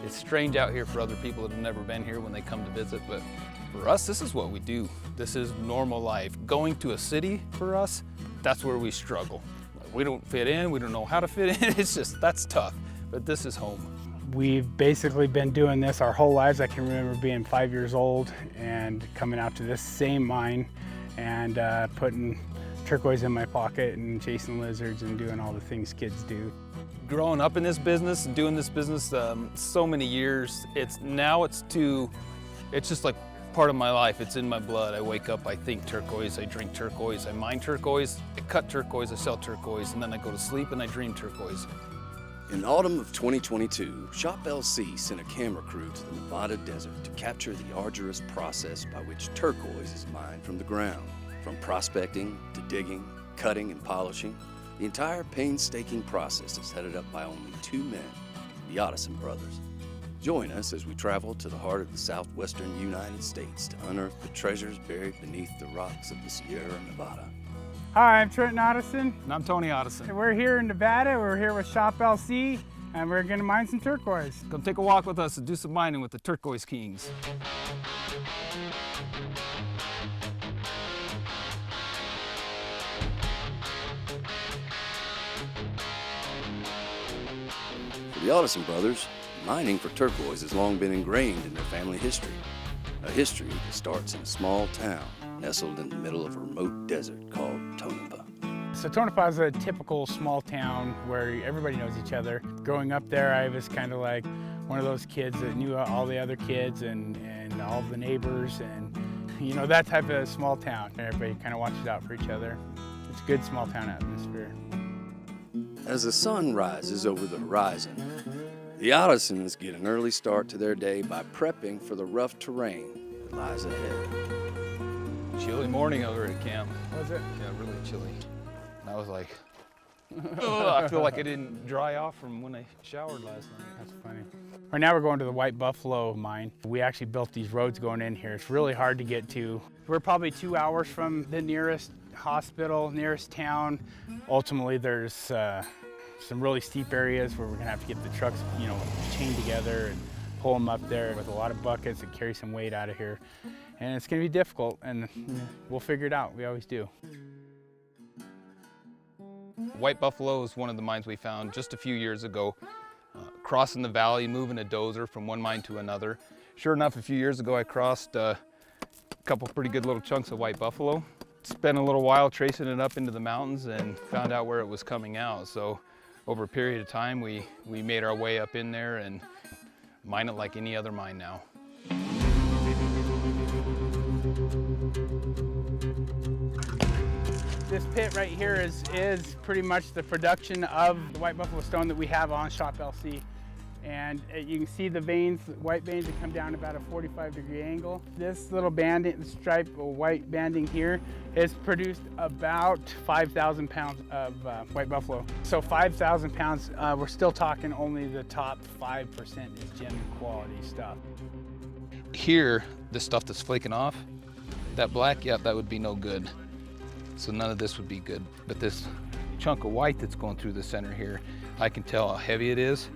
It's strange out here for other people that have never been here when they come to visit, but for us, this is what we do. This is normal life. Going to a city for us, that's where we struggle. We don't fit in, we don't know how to fit in. It's just, that's tough, but this is home. We've basically been doing this our whole lives. I can remember being 5 years old and coming out to this same mine and putting turquoise in my pocket and chasing lizards and doing all the things kids do. Growing up in this business and doing this business so many years, it's just like part of my life. It's in my blood. I wake up, I think turquoise, I drink turquoise, I mine turquoise, I cut turquoise, I sell turquoise, and then I go to sleep and I dream turquoise. In autumn of 2022, Shop LC sent a camera crew to the Nevada desert to capture the arduous process by which turquoise is mined from the ground. From prospecting to digging, cutting, and polishing, the entire painstaking process is headed up by only two men, the Otteson brothers. Join us as we travel to the heart of the southwestern United States to unearth the treasures buried beneath the rocks of the Sierra Nevada. Hi, I'm Trenton Otteson. And I'm Tony Otteson. We're here in Nevada. We're here with Shop LC, and we're going to mine some turquoise. Come take a walk with us and do some mining with the Turquoise Kings. For the Otteson brothers, mining for turquoise has long been ingrained in their family history. A history that starts in a small town nestled in the middle of a remote desert called Tonopah. So Tonopah is a typical small town where everybody knows each other. Growing up there, I was kind of like one of those kids that knew all the other kids and all the neighbors, and you know, that type of small town. Everybody kind of watches out for each other. It's a good small town atmosphere. As the sun rises over the horizon, the Ottesons get an early start to their day by prepping for the rough terrain that lies ahead. Chilly morning over at camp. Was it? Yeah, really chilly. And I was like, I feel like I didn't dry off from when I showered last night. That's funny. Right now we're going to the White Buffalow mine. We actually built these roads going in here. It's really hard to get to. We're probably 2 hours from the nearest hospital, nearest town. Ultimately, there's some really steep areas where we're gonna have to get the trucks, you know, chained together and pull them up there with a lot of buckets and carry some weight out of here. And it's gonna be difficult, and we'll figure it out. We always do. White Buffalow is one of the mines we found just a few years ago. Crossing the valley, moving a dozer from one mine to another. Sure enough, a few years ago I crossed a couple pretty good little chunks of White Buffalow. Spent a little while tracing it up into the mountains and found out where it was coming out. So over a period of time, we made our way up in there and mine it like any other mine now. This pit right here is pretty much the production of the White Buffalo stone that we have on Shop LC. And you can see the veins, white veins that come down about a 45-degree angle. This little banding stripe of white banding here has produced about 5,000 pounds of White Buffalo. So 5,000 pounds, we're still talking only the top 5% is gem quality stuff. Here, this stuff that's flaking off, that black, yeah, that would be no good. So none of this would be good. But this chunk of white that's going through the center here, I can tell how heavy it is,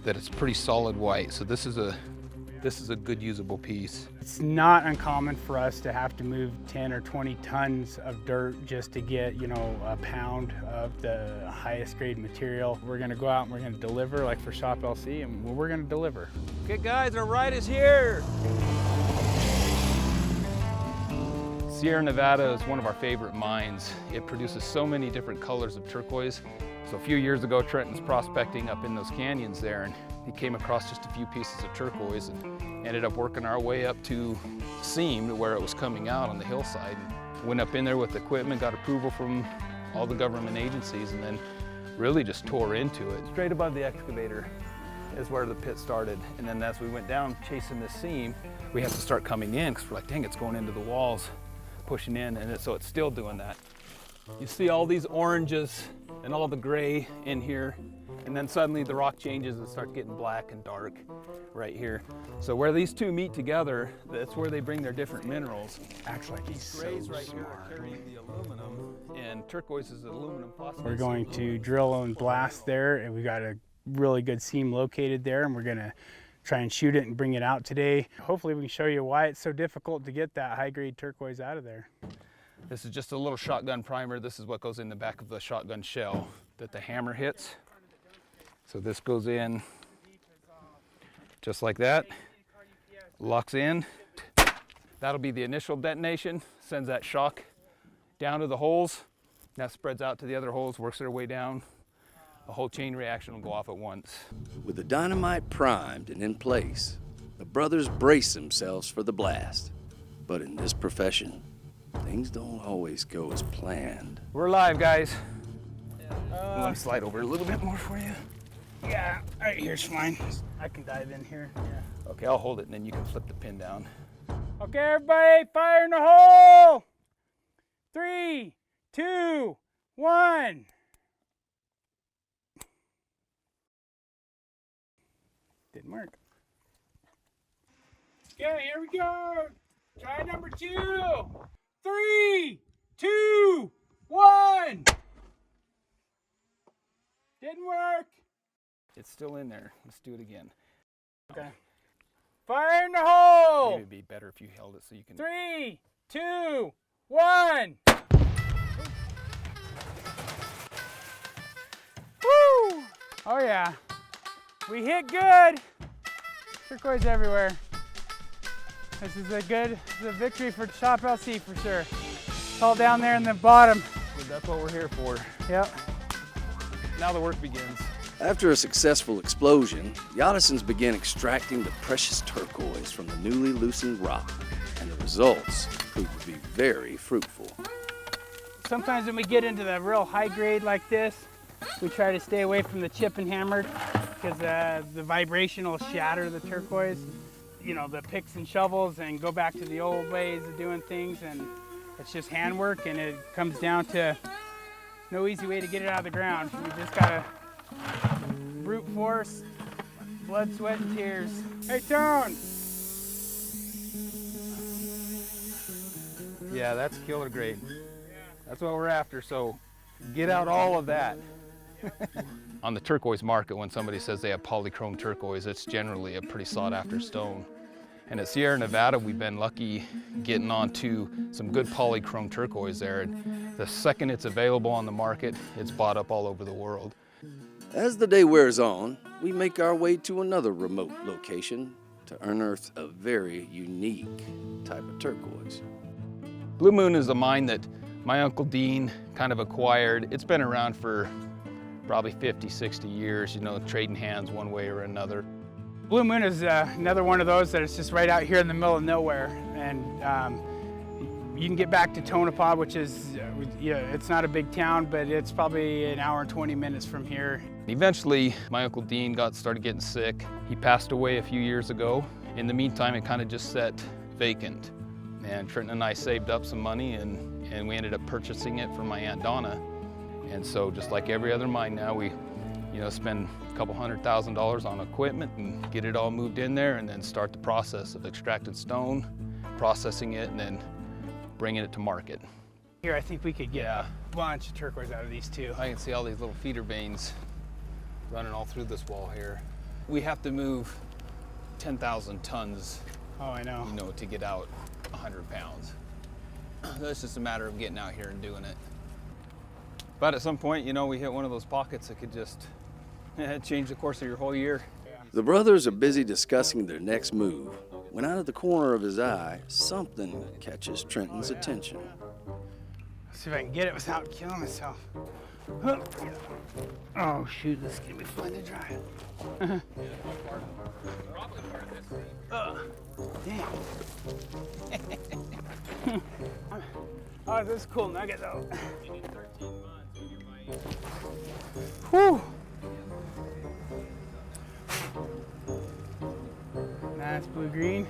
that it's pretty solid white. So this is a good usable piece. It's not uncommon for us to have to move 10 or 20 tons of dirt just to get, you know, a pound of the highest grade material. We're gonna go out and we're gonna deliver, like for Shop LC, and we're gonna deliver. Okay guys, our ride is here. Sierra Nevada is one of our favorite mines. It produces so many different colors of turquoise. So a few years ago, Trenton's prospecting up in those canyons there, and he came across just a few pieces of turquoise and ended up working our way up to seam to where it was coming out on the hillside. And went up in there with equipment, got approval from all the government agencies, and then really just tore into it. Straight above the excavator is where the pit started. And then as we went down chasing this seam, we had to start coming in because we're like, dang, it's going into the walls, pushing in, and so it's still doing that. You see all these oranges and all the gray in here, and then suddenly the rock changes and starts getting black and dark right here. So where these two meet together, that's where they bring their different minerals. Acts like he's so Grays right here smart. are carrying the aluminum, and turquoise is aluminum phosphate. We're going to drill and blast there, and we got a really good seam located there, and we're gonna try and shoot it and bring it out today. Hopefully we can show you why it's so difficult to get that high-grade turquoise out of there. This is just a little shotgun primer. This is what goes in the back of the shotgun shell that the hammer hits. So this goes in just like that, locks in. That'll be the initial detonation, sends that shock down to the holes. That spreads out to the other holes, works their way down. A whole chain reaction will go off at once. With the dynamite primed and in place, the brothers brace themselves for the blast. But in this profession, things don't always go as planned. We're live, guys. Let me slide over a little bit more for you. Yeah, right here's fine. I can dive in here. Yeah. Okay, I'll hold it and then you can flip the pin down. Okay, everybody, fire in the hole! 3, 2, 1. Didn't work. Okay, here we go. Try number 2. 3, 2, 1. Didn't work. It's still in there. Let's do it again. Okay. Fire in the hole. Maybe it'd be better if you held it so you can. 3, 2, 1. Woo! Oh yeah. We hit good. Turquoise everywhere. This is a victory for Shop LC for sure. It's all down there in the bottom. That's what we're here for. Yep. Now the work begins. After a successful explosion, the Ottesons began extracting the precious turquoise from the newly loosened rock, and the results proved to be very fruitful. Sometimes when we get into the real high grade like this, we try to stay away from the chip and hammered because the vibration will shatter the turquoise. You know, the picks and shovels, and go back to the old ways of doing things, and it's just handwork, and it comes down to no easy way to get it out of the ground. You just gotta brute force, blood, sweat, and tears. Hey, Tone! Yeah, that's killer grade. That's what we're after, so get out all of that. On the turquoise market, when somebody says they have polychrome turquoise, it's generally a pretty sought after stone. And at Sierra Nevada, we've been lucky getting onto some good polychrome turquoise there. And the second it's available on the market, it's bought up all over the world. As the day wears on, we make our way to another remote location to unearth a very unique type of turquoise. Blue Moon is a mine that my Uncle Dean kind of acquired. It's been around for probably 50, 60 years, you know, trading hands one way or another. Blue Moon is another one of those that is just right out here in the middle of nowhere. And you can get back to Tonopah, which is, it's not a big town, but it's probably an hour and 20 minutes from here. Eventually, my Uncle Dean started getting sick. He passed away a few years ago. In the meantime, it kind of just sat vacant. And Trenton and I saved up some money, and we ended up purchasing it from my Aunt Donna. And so just like every other mine now, we spend a couple $100,000 on equipment and get it all moved in there, and then start the process of extracted stone, processing it, and then bringing it to market. Here, I think we could get a bunch of turquoise out of these too. I can see all these little feeder veins running all through this wall here. We have to move 10,000 tons, oh, I know. To get out 100 pounds. It's just a matter of getting out here and doing it. But at some point, we hit one of those pockets that could just change the course of your whole year. The brothers are busy discussing their next move when out of the corner of his eye, something catches Trenton's attention. Let's see if I can get it without killing myself. Oh shoot, this is gonna be fun to try. Damn. Oh, this is a cool nugget though. Whew. Nice blue-green.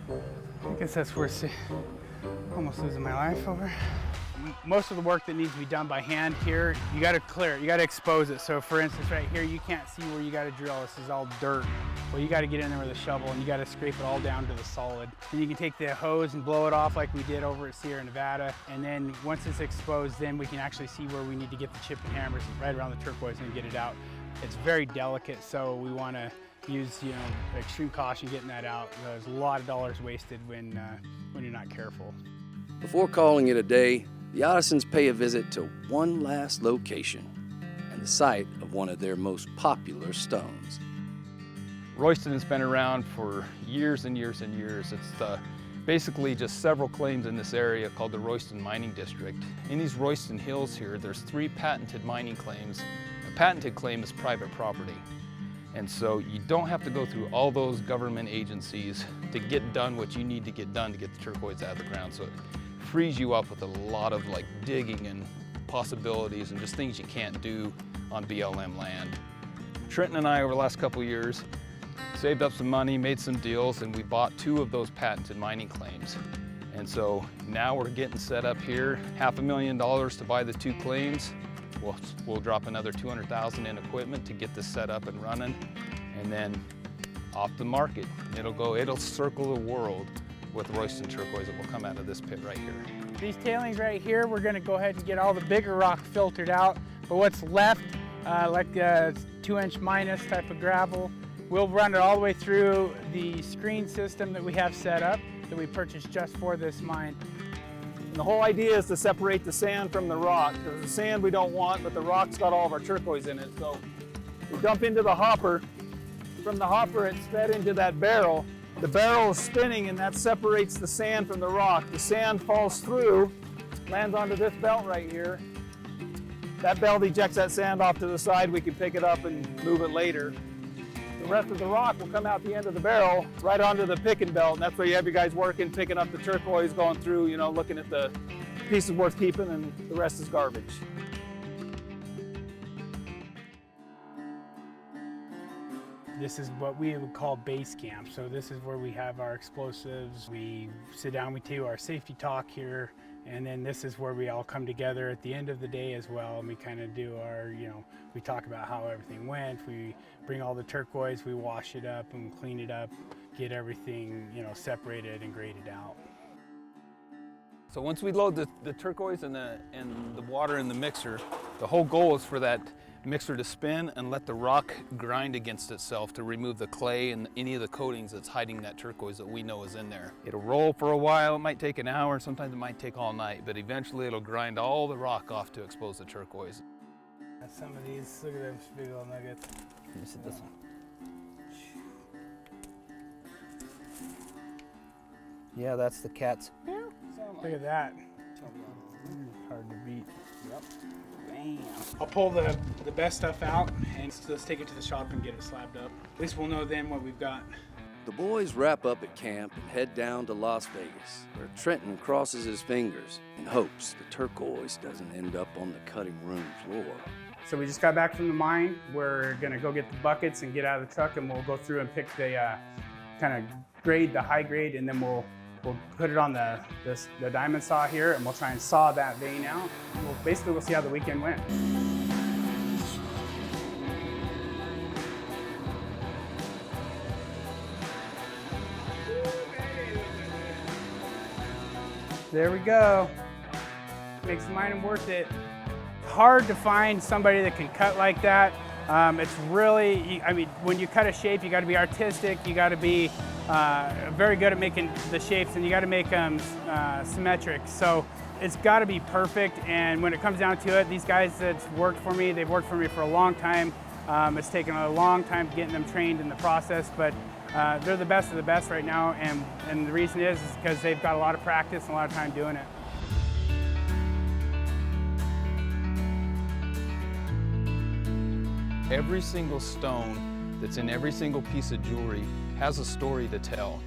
I guess that's worth almost losing my life over. Most of the work that needs to be done by hand here, you got to clear it, you got to expose it. So for instance, right here, you can't see where you got to drill. This is all dirt. Well, you got to get in there with a shovel and you got to scrape it all down to the solid. Then you can take the hose and blow it off like we did over at Sierra Nevada. And then once it's exposed, then we can actually see where we need to get the chip and hammers right around the turquoise and get it out. It's very delicate, so we want to use extreme caution getting that out. There's a lot of dollars wasted when you're not careful. Before calling it a day, the Ottesons pay a visit to one last location and the site of one of their most popular stones. Royston has been around for years and years and years. It's basically just several claims in this area called the Royston Mining District. In these Royston hills here, there's 3 patented mining claims. A patented claim is private property. And so you don't have to go through all those government agencies to get done what you need to get done to get the turquoise out of the ground. So it frees you up with a lot of digging and possibilities and just things you can't do on BLM land. Trenton and I, over the last couple of years, saved up some money, made some deals, and we bought 2 of those patented mining claims. And so now we're getting set up here, $500,000 to buy the 2 claims. We'll drop another $200,000 in equipment to get this set up and running, and then off the market. It'll circle the world with Royston turquoise that will come out of this pit right here. These tailings right here, we're going to go ahead and get all the bigger rock filtered out, but what's left, like the 2-inch minus type of gravel, we'll run it all the way through the screen system that we have set up that we purchased just for this mine. And the whole idea is to separate the sand from the rock. Because the sand we don't want, but the rock's got all of our turquoise in it. So we dump into the hopper. From the hopper, it's fed into that barrel. The barrel is spinning, and that separates the sand from the rock. The sand falls through, lands onto this belt right here. That belt ejects that sand off to the side. We can pick it up and move it later. The rest of the rock will come out the end of the barrel right onto the picking belt, and that's where you have your guys working, picking up the turquoise, going through, looking at the pieces worth keeping, and the rest is garbage. This is what we would call base camp. So this is where we have our explosives. We sit down, we do our safety talk here, and then this is where we all come together at the end of the day as well, and we kind of do our, we talk about how everything went. We bring all the turquoise, we wash it up and clean it up, get everything, separated and graded out. So once we load the turquoise and the water in the mixer, the whole goal is for that mixer to spin and let the rock grind against itself to remove the clay and any of the coatings that's hiding that turquoise that we know is in there. It'll roll for a while, it might take an hour, sometimes it might take all night, but eventually it'll grind all the rock off to expose the turquoise. Some of these, look at those big old nuggets. Let me see this one. Yeah, that's the cat's. Look at that. Hard to beat. Yep. Bam. I'll pull the best stuff out and let's take it to the shop and get it slabbed up. At least we'll know then what we've got. The boys wrap up at camp and head down to Las Vegas, where Trenton crosses his fingers and hopes the turquoise doesn't end up on the cutting room floor. So we just got back from the mine. We're gonna go get the buckets and get out of the truck, and we'll go through and pick the kind of grade, the high grade, and then we'll put it on the diamond saw here, and we'll try and saw that vein out. We'll see how the weekend went. There we go. Makes the mining worth it. Hard to find somebody that can cut like that. It's really, when you cut a shape, you got to be artistic. You got to be very good at making the shapes, and you got to make them symmetric. So it's got to be perfect. And when it comes down to it, these guys that's worked for me, they've worked for me for a long time. It's taken a long time getting them trained in the process, but they're the best of the best right now. And the reason is because they've got a lot of practice and a lot of time doing it. Every single stone that's in every single piece of jewelry has a story to tell.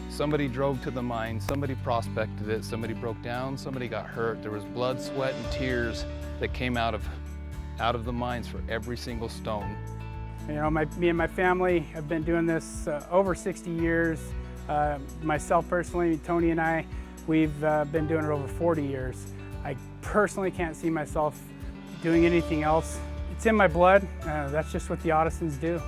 Somebody drove to the mine, somebody prospected it, somebody broke down, somebody got hurt. There was blood, sweat, and tears that came out of the mines for every single stone. Me and my family have been doing this over 60 years. Myself personally, Tony and I, we've been doing it over 40 years. I personally can't see myself doing anything else. It's in my blood. That's just what the Ottesons do.